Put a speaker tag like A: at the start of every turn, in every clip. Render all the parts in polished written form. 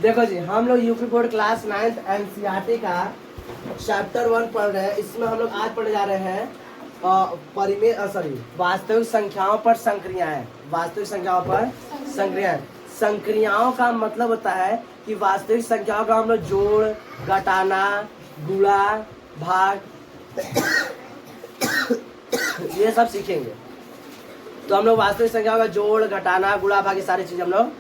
A: देखो जी, हम लोग UP board class 9th NCERT का चैप्टर 1 पढ़ रहे हैं। इसमें हम लोग आज पढ़ने जा रहे हैं वास्तविक संख्याओं पर संक्रियाएं। वास्तविक संख्याओं पर संक्रियाएं। संक्रियाओं का मतलब होता है कि वास्तविक संख्याओं का हम लोग जोड़, घटाना, गुणा, भाग ये सब सीखेंगे। तो हम लोग वास्तविक संख्याओं का जोड़, घटाना, गुणा, भाग ये सारी चीजें हम लोग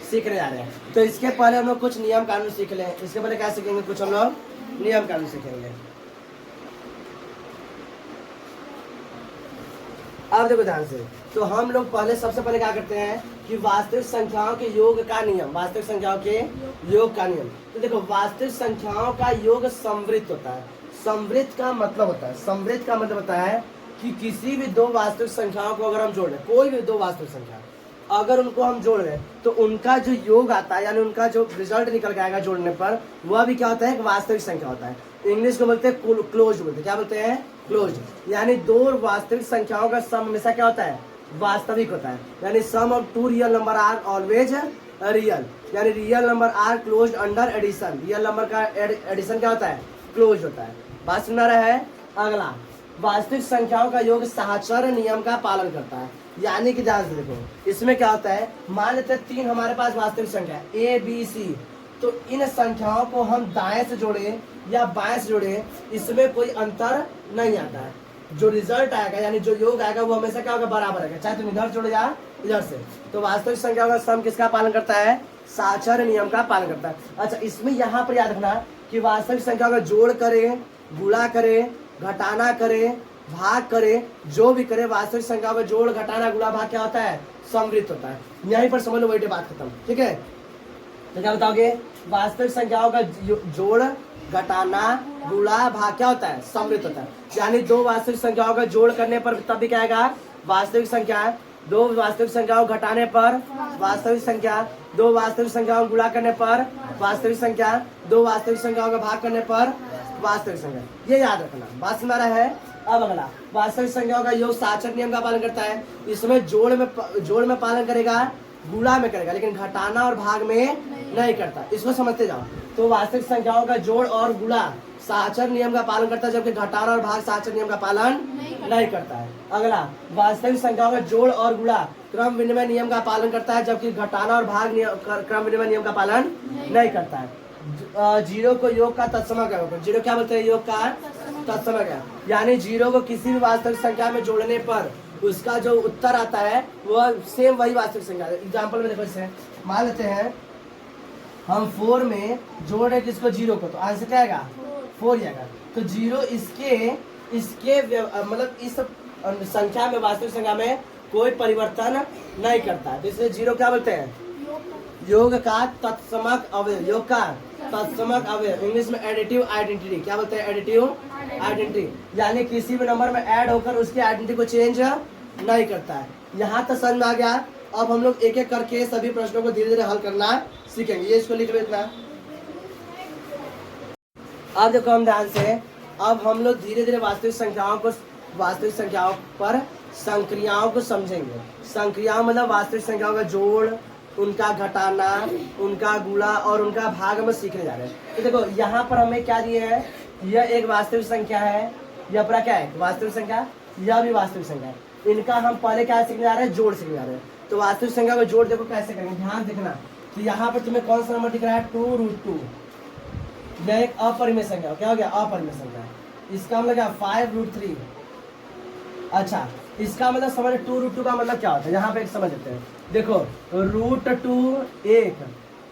A: सीखने जा रहे हैं। तो इसके पहले हम लोग कुछ नियम कानून सीख लें। इसके पहले क्या सीखेंगे? कुछ हम लोग नियम कानून सीखेंगे। अब देखो ध्यान से, तो हम लोग पहले सबसे पहले क्या करते हैं कि वास्तविक संख्याओं के योग का नियम, वास्तविक संख्याओं के योग का नियम। तो देखो, वास्तविक संख्याओं का योग समवृत्त होता है। समवृत्त का मतलब होता है, समवृत्त का मतलब होता है कि किसी भी दो वास्तविक संख्याओं को अगर हम जोड़ लें, कोई भी दो वास्तविक संख्या अगर उनको हम जोड़ रहे हैं तो उनका जो योग आता है, यानी उनका जो रिजल्ट निकल के आएगा जोड़ने पर, वह भी क्या होता है? एक वास्तविक संख्या होता है। इंग्लिश को बोलते हैं क्लोज, बोलते हैं। क्या बोलते हैं? क्लोज। यानी दो वास्तविक संख्याओं का सम हमेशा क्या होता है? वास्तविक होता है। यानी sum of two real number are always real, यानी real number are closed under addition. Real number का एडिशन क्या होता है? क्लोज होता है। बात सुना रहा है? अगला, वास्तविक संख्याओं का योग साहचर्य नियम का पालन करता है। यानी कि ध्यान से देखो, इसमें क्या होता है, मान लेते हैं 3 हमारे पास वास्तविक संख्या है ए बी सी। तो इन संख्याओं को हम दाएं से जोड़े या बाएं से जोड़े, इसमें कोई अंतर नहीं आता है। जो रिजल्ट आएगा यानी जो योग आएगा वो हमेशा क्या होगा? बराबर आएगा, चाहे तुम इधर जोड़े या इधर से। तो वास्तविक संख्याओं का सम किसका पालन करता है? साहचर्य नियम का पालन करता है। अच्छा, इसमें यहाँ पर याद रखना कि वास्तविक संख्याओं का जोड़ करे, गुणा करे, घटाना करे, भाग करे, जो भी करे, वास्तविक संख्या में जोड़, घटाना, गुणा, भाग क्या होता है? समवृत्त होता है। यहीं पर समझ लो, वही बात खत्म। ठीक है, तो क्या बताओगे? वास्तविक संख्याओं का जोड़, घटाना, गुणा, भाग क्या होता है? समवृत्त होता है। यानी दो वास्तविक संख्याओं का जोड़ करने पर तब भी क्या आएगा? वास्तविक संख्या। दो वास्तविक संख्याओं घटाने पर वास्तविक संख्या, दो वास्तविक संख्याओं गुणा करने पर वास्तविक संख्या, दो वास्तविक संख्याओं का भाग करने पर वास्तविक संख्या। ये याद रखना। बात सुना रहा है? अब अगला, वास्तविक संख्याओं का योग साहचर्य नियम का पालन करता है। इसमें जोड़ में पालन करेगा, गुणा में करेगा, लेकिन घटाना और भाग में नहीं करता। इसको समझते जाओ। तो वास्तविक संख्याओं का जोड़ और गुणा साहचर्य नियम का पालन करता है, जबकि घटाना और भाग साहचर्य नियम का पालन नहीं करता है। अगला, वास्तविक संख्याओं का जोड़ और गुणा क्रम विनिमय नियम का पालन करता है, जबकि घटाना और भाग क्रम विनिमय नियम का पालन नहीं करता है। जीरो को योग का तत्समक है। जीरो क्या बोलते हैं? योग का तत्समक है। यानी जीरो को किसी भी वास्तविक संख्या में जोड़ने पर उसका जो उत्तर आता है वह सेम वही वास्तविक संख्या है। एग्जाम्पल में देखो, इसे मान लेते हैं हम 4 में जोड़ रहे किसको? जीरो को, तो आंसर क्या आएगा? 4 आएगा। तो जीरो इसके मतलब इस संख्या में, वास्तविक संख्या में कोई परिवर्तन नहीं करता है। तो इसलिए जीरो क्या बोलते हैं? योग का तत्समक अवयव। योग का तत्समक अवयव, इंग्लिश में एडिटिव आइडेंटिटी। क्या बोलते हैं? Additive identity. यानी किसी भी नंबर में ऐड होकर उसकी आइडेंटिटी को चेंज नहीं करता है। यहाँ तक समझ में आ गया। अब हम लोग एक एक करके सभी प्रश्नों को धीरे धीरे हल करना सीखेंगे। ये इसको लिख लो इतना। अब देखो हम ध्यान से, अब हम लोग धीरे धीरे वास्तविक संख्याओं पर संक्रियाओं को समझेंगे। संक्रियाओं मतलब वास्तविक संख्याओं का जोड़, उनका घटाना, उनका गुणा और उनका भाग में सीखने जा रहे हैं। तो देखो यहाँ पर हमें क्या दिए हैं? यह एक वास्तविक संख्या है, यह पूरा क्या है? वास्तविक संख्या। यह भी वास्तविक संख्या है। इनका हम पहले क्या सीखने जा रहे हैं? जोड़ सीखने जा रहे हैं। तो वास्तविक संख्या को जोड़ देखो कैसे करेंगे, ध्यान देखना। तो यहाँ पर तुम्हें कौन सा नंबर दिख रहा है? 2√2। यह एक अपरिमेय संख्या। क्या हो गया? अपरिमेय संख्या। इसका मतलब क्या? 5√3। अच्छा, इसका मतलब समझ, 2√2 का मतलब क्या होता है? यहाँ पे एक समझ लेते हैं। देखो, √2 1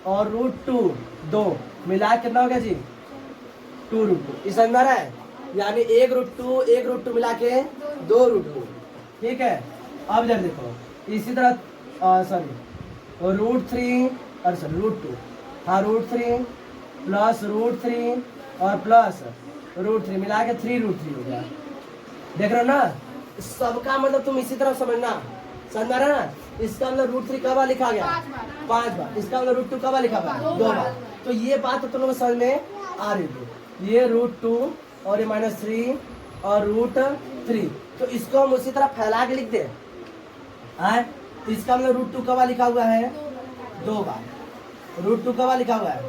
A: और √2 2 मिला कितना हो गया जी? 2√2। इस अंदर है, यानी 1√2 मिला के 2√2। ठीक है। अब इधर देखो, इसी तरह √3 और √2, हाँ √3 प्लस √3 और प्लस √3 मिला के 3√3 हो गया। देख रहे हो ना? सबका मतलब तुम इसी तरह समझ रहे ना। इसका मतलब √3 कब लिखा गया? 5 बार। इसका मतलब √2 कब लिखा गया? 2 बार। तो ये बात तो तुम लोग समझ में आ रही थी। ये √2 और ये -3 और √3, तो इसको हम उसी तरह फैला के लिख दे। इसका मतलब √2 कब लिखा हुआ है? 2 बार। रूट 2 कब बार लिखा हुआ है?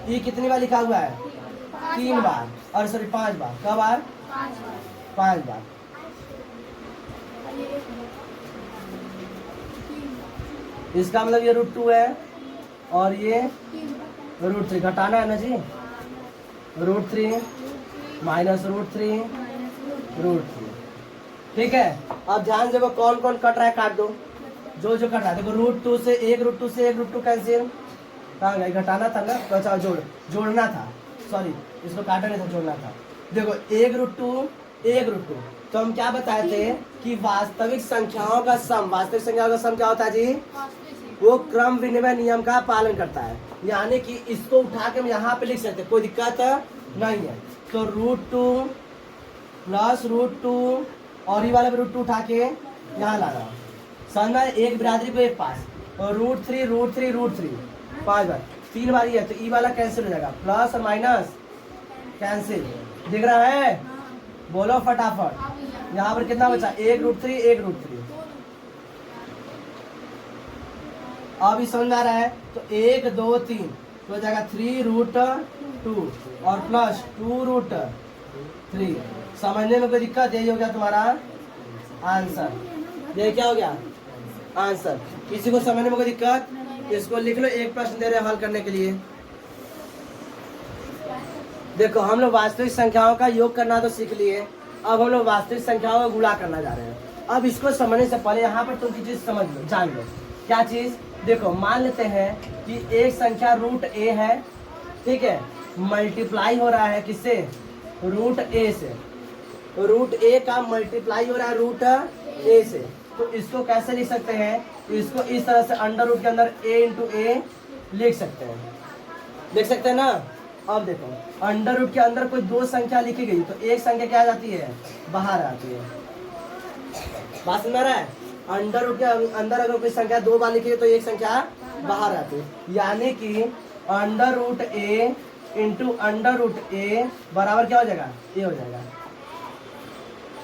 A: ई कितनी बार लिखा हुआ है? 3 बार, और सॉरी 5 बार। कब बार? 5 बार। इसका मतलब ये रूट 2 है और ये रूट 3। घटाना है ना जी, रूट 3 माइनस रूट 3 रूट 3। ठीक है, अब ध्यान से कौन कौन कट रहा है काट दो, जो जो कट रहा है। देखो रूट 2 से एक रूट 2 से एक रूट 2 कैंसिल, कहाँ गई? घटाना था ना, अच्छा जोड़ना था, सॉरी इसको काटा नहीं था, जोड़ना था। देखो एक रूट 2 एक रूट 2, तो हम क्या बताए थे कि वास्तविक संख्याओं का सम, वास्तविक संख्याओं का सम क्या होता है जी? वो क्रम विनिमय नियम का पालन करता है, यानी कि इसको उठा के हम यहाँ पे लिख सकते हैं, कोई दिक्कत नहीं है। तो रूट 2 प्लस रूट 2 और ये वाला भी रूट 2 उठा के यहाँ ला रहा हूँ। समझ में? एक बिरादरी को एक पास, और रूट 3 रूट 3 रूट 3 5 बार, 3 बार ही है, तो ई वाला कैंसिल हो जाएगा, प्लस और माइनस कैंसिल। दिख रहा है? बोलो फटाफट। यहाँ पर कितना बचा? एक रूट 3 एक रूट 3। अब ये समझ में आ रहा है? तो 1 2 3 तो हो जाएगा 3 रूट 2 और प्लस 2 रूट 3। समझने में कोई दिक्कत? यही हो गया तुम्हारा आंसर। ये क्या हो गया? आंसर। किसी को समझने में कोई दिक्कत? इसको लिख लो, एक प्रश्न दे रहे हैं हल करने के लिए। देखो हम लोग वास्तविक संख्याओं का योग करना तो सीख लिए, अब हम लोग वास्तविक संख्याओं का गुणा करना जा रहे हैं। अब इसको समझने से पहले यहाँ पर तुम की चीज समझ लो, जान लो। क्या चीज? देखो मान लेते हैं कि एक संख्या रूट ए है, ठीक है, मल्टीप्लाई हो रहा है किससे? रूट ए से। रूट ए का मल्टीप्लाई हो रहा है रूट ए से, तो इसको कैसे लिख सकते हैं? इसको इस तरह से अंडर रूट के अंदर ए इंटू ए लिख सकते हैं, लिख सकते हैं ना। अब देखो अंडर रूट के अंदर कोई दो संख्या लिखी गई तो एक संख्या क्या आ जाती है? बाहर आती है। बात समझ रहा है? अंडर रूट के अंदर अगर कोई संख्या 2 बार लिखी है तो एक संख्या बाहर आती है, यानी कि अंडर रूट ए इंटू अंडर रूट ए बराबर क्या हो जाएगा? ए हो जाएगा।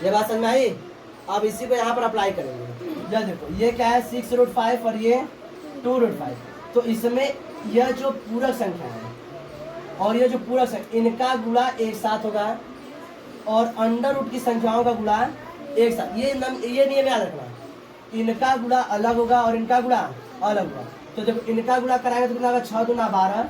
A: ये बात समझ में आई? अब इसी को यहाँ पर अप्लाई करेंगे। यह देखो ये क्या है? 6 रूट 5 और ये 2 रूट 5। तो इसमें यह जो पूरक संख्या है और ये जो पूरक संख्या, इनका गुणा एक साथ होगा और अंडर रूट की संख्याओं का गुणा एक साथ। ये नियम याद रखना, इनका गुणा अलग होगा और इनका गुणा अलग होगा। तो जब इनका गुणा कराएंगे तो कितना होगा? 6 दूना 12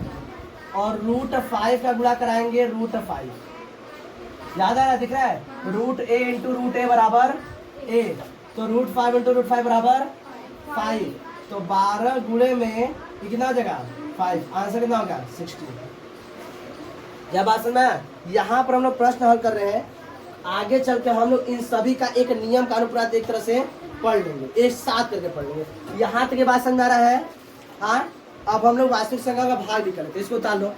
A: और रूट 5 का गुणा कराएंगे रूट 5। याद आ रहा है? दिख रहा है? रूट ए इंटू रूट ए बराबर ए, तो रूट 5 इंटू रूट 5 बराबर 5। तो 12 गुणे में कितना हो जाएगा? 5। आंसर कितना होगा? 60। यह बात समझ में? यहाँ पर हम लोग प्रश्न हल कर रहे हैं, आगे चल के हम लोग इन सभी का एक नियम का अनुप्रयोग एक तरह से पढ़ लेंगे, एक साथ करके पढ़ लेंगे। यहाँ तक ये बात समझ आ रहा है? हाँ, अब हम लोग वास्तविक संख्या का भाग भी करेंगे, इसको उतार लो।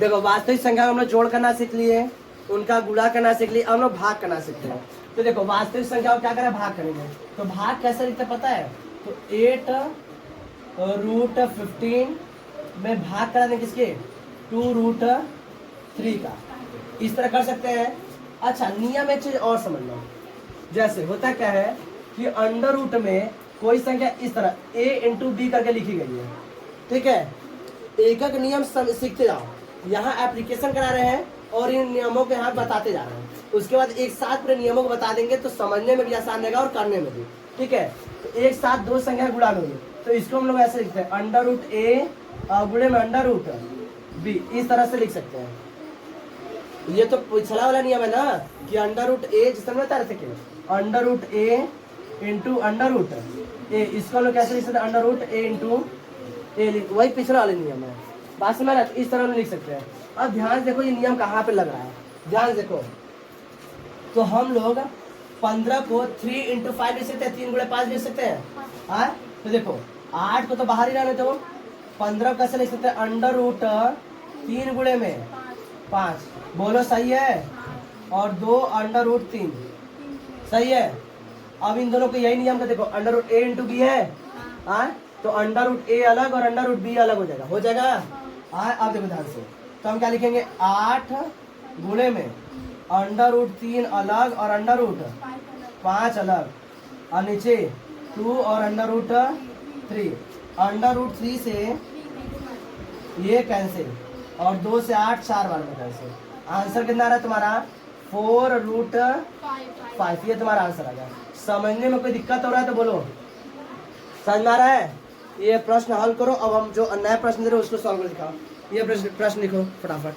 A: देखो वास्तविक संख्या हम लोग जोड़ करना सीख लिए, उनका गुणा करना सीख लिए, हम लोग भाग करना सीखते हैं। तो देखो वास्तविक संख्या को क्या करें? भाग करेंगे। तो भाग कैसे लिखते पता है? तो 8 रूट 15 में भाग करा दें किसके? 2 रूट 3 का। इस तरह कर सकते हैं। अच्छा नियम एक चीज और समझ लो, जैसे होता क्या है कि अंडर रूट में कोई संख्या इस तरह a इंटू बी करके लिखी गई है, ठीक है। एक एक नियम सीखते जाओ, यहाँ एप्लीकेशन करा रहे हैं और इन नियमों को यहाँ बताते जा रहे हैं। उसके बाद एक साथ पूरे नियमों को बता देंगे तो समझने में भी आसान रहेगा और करने में भी, ठीक है। तो एक साथ दो संख्या गुणा में होगी तो इसको हम लोग ऐसे लिखते हैं, अंडर रूट ए गुणे में अंडर रूट बी, इस तरह से लिख सकते हैं। ये तो पिछला वाला नियम है ना कि अंडर रूट ए जिस तरह बता रहे थे कि अंडर रूट ए इंटू अंडर रूट ए, इसको हम लोग कैसे लिख सकते हैं? अंडर रूट ए इंटू ए, वही पिछला वाला नियम है। बात समझ रहे? इस तरह हम लिख सकते हैं। अब ध्यान देखो ये नियम कहाँ पे लग रहा है, ध्यान देखो। तो हम लोग 15 को 3 इंटू 5 लिख सकते हैं, 3 गुणे 5 लिख सकते हैं। हाँ तो देखो 8 को तो बाहर ही रहने दो, 15 कैसे लिख सकते हैं? अंडर रूट 3 गुणे में 5, बोलो सही है, और 2 अंडर रूट 3 सही है। अब इन दोनों को यही नियम का देखो, अंडर रूट ए इंटू बी है, हाँ तो अंडर रूट ए अलग और अंडर रूट बी अलग हो जाएगा, हो जाएगा। हाँ अब देखो ध्यान से, तो हम क्या लिखेंगे? 8 गुणे में अंडर रूट 3 अलग और अंडर रूट 5 अलग, और नीचे 2 और अंडर रूट 3। √3 से ये कैंसिल, और 2 से 8 4 बार में कैंसिल। आंसर कितना आ रहा है तुम्हारा 4√5। ये तुम्हारा आंसर आ गया। समझने में कोई दिक्कत हो रहा है तो बोलो, समझ में आ रहा है? ये प्रश्न हल करो। अब हम जो नया प्रश्न दे रहे हैं उसको सॉल्व कर दिखाओ। ये प्रश्न लिखो फटाफट।